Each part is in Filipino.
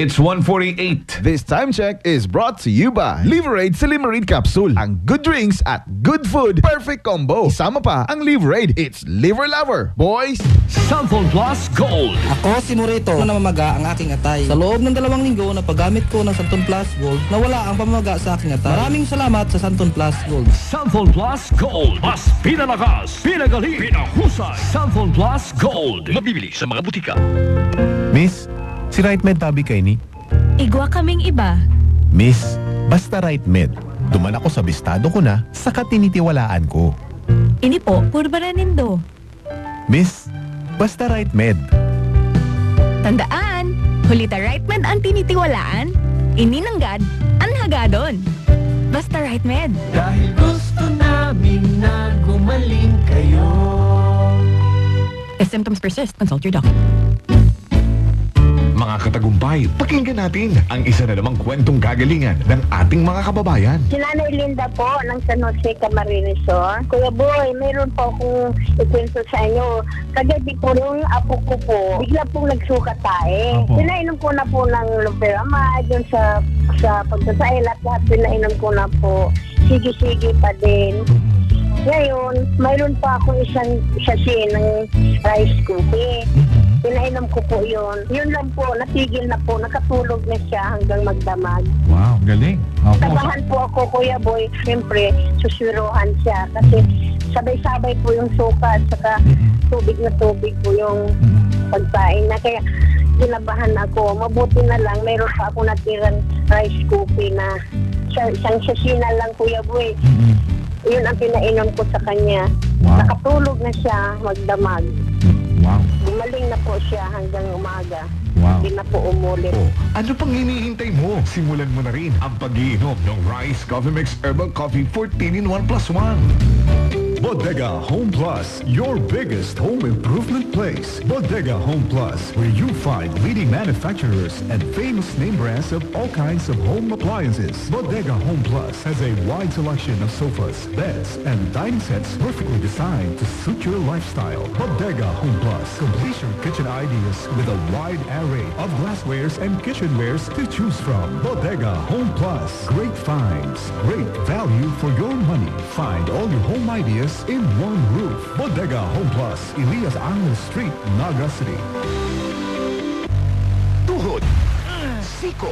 It's 1:48. This time check is brought to you by Liverade Silimarine Capsule. Ang good drinks at good food. Perfect combo. Isama pa ang Liverade. It's liver lover. Boys! Santhol Plus Gold. Ako si Morito na namamaga ang aking atay. Sa loob ng 2 linggo na paggamit ko ng Santon Plus Gold, nawala ang pamamaga sa aking atay. Maraming salamat sa Santon Plus Gold. Santhol Plus Gold. Mas pinalakas, pinagaling, pinahusay. Santhol Plus Gold. Mabibili sa mga butika. Miss, si Right Med tabi kay ni. Igwa kaming iba. Miss, basta Right Med. Duman ako sa bistado ko na sa katinitiwalaan ko. Ini po, purbaranin do. Miss, basta Right Med. Tandaan, hulita right med ang tinitiwalaan. Ininanggad, ang hagadon. Basta right med. Dahil gusto namin na gumaling kayo. If symptoms persist, consult your doctor. Mga katagumpay, pakinggan natin ang isa na namang kwentong kagalingan ng ating mga kababayan. Si Nanay Linda po ng San Jose Camarines Sur. Kuya Boy, mayroon po akong ikwento sa inyo. Kagabi po yung apo ko po, bigla pong nagsuka tayo. Pinainom ko na po ng loperamide dun sa pagsasail at lahat pinainom ko na po. Sige-sige pa din. Ngayon, mayroon pa akong isang sachet ng rice cookie. Pinainom ko po yun. Yun lang po, natigil na po. Nakatulog na siya hanggang magdamag. Wow, galing. Tabahan po ako, Kuya Boy. Siyempre, suswiruhan siya. Kasi sabay-sabay po yung suka at saka tubig na tubig po yung pagkain na. Kaya kinabahan ako. Mabuti na lang, mayroon pa ako natirang rice cookie na isang sasina lang, Kuya Boy. Yun ang pinainom ko sa kanya. Wow. Nakatulog na siya magdamag. Wow. Gumaling na po siya hanggang umaga. Wow. Hindi na po umulit. Ano pang hinihintay mo? Simulan mo na rin ang pag-iinom ng Rice Coffee Mix Herbal Coffee 14-in-1+1. Bodega Home Plus, your biggest home improvement place. Bodega Home Plus, where you find leading manufacturers and famous name brands of all kinds of home appliances. Bodega Home Plus has a wide selection of sofas, beds, and dining sets perfectly designed to suit your lifestyle. Bodega Home Plus completes your kitchen ideas with a wide array of glasswares and kitchenwares to choose from. Bodega Home Plus, great finds, great value for your money. Find all your home ideas in one roof. Bodega Home Plus, Elias Angel Street, Naga City. Tuhod, siko,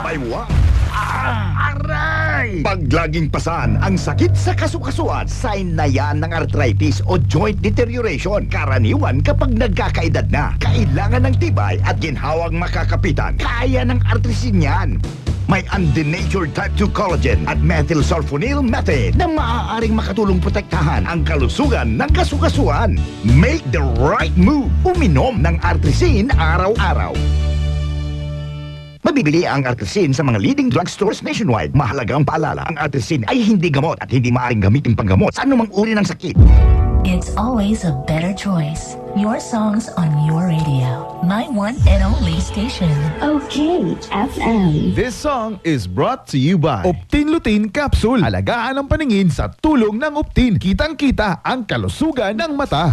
baywa, aray! Pag laging pasan ang sakit sa kasukasuan, sign na yan ng arthritis o joint deterioration. Karaniwan kapag nagkakaedad na, kailangan ng tibay at ginhawang makakapitan. Kaya ng artrisin yan. May undenatured type 2 collagen at methylsulfonyl methane na maaaring makatulong protektahan ang kalusugan ng kasukasuan. Make the right move. Uminom ng Artrisin araw-araw. Mabibili ang Artrisin sa mga leading drugstores nationwide. Mahalagang paalala, ang Artrisin ay hindi gamot at hindi maaaring gamitin panggamot sa anumang uri ng sakit. It's always a better choice. Your songs on your radio. My one and only station. Okay, FM. This song is brought to you by Optin Lutein Capsule. Alagaan ang paningin sa tulong ng Optin. Kitang-kita ang kalusugan ng mata.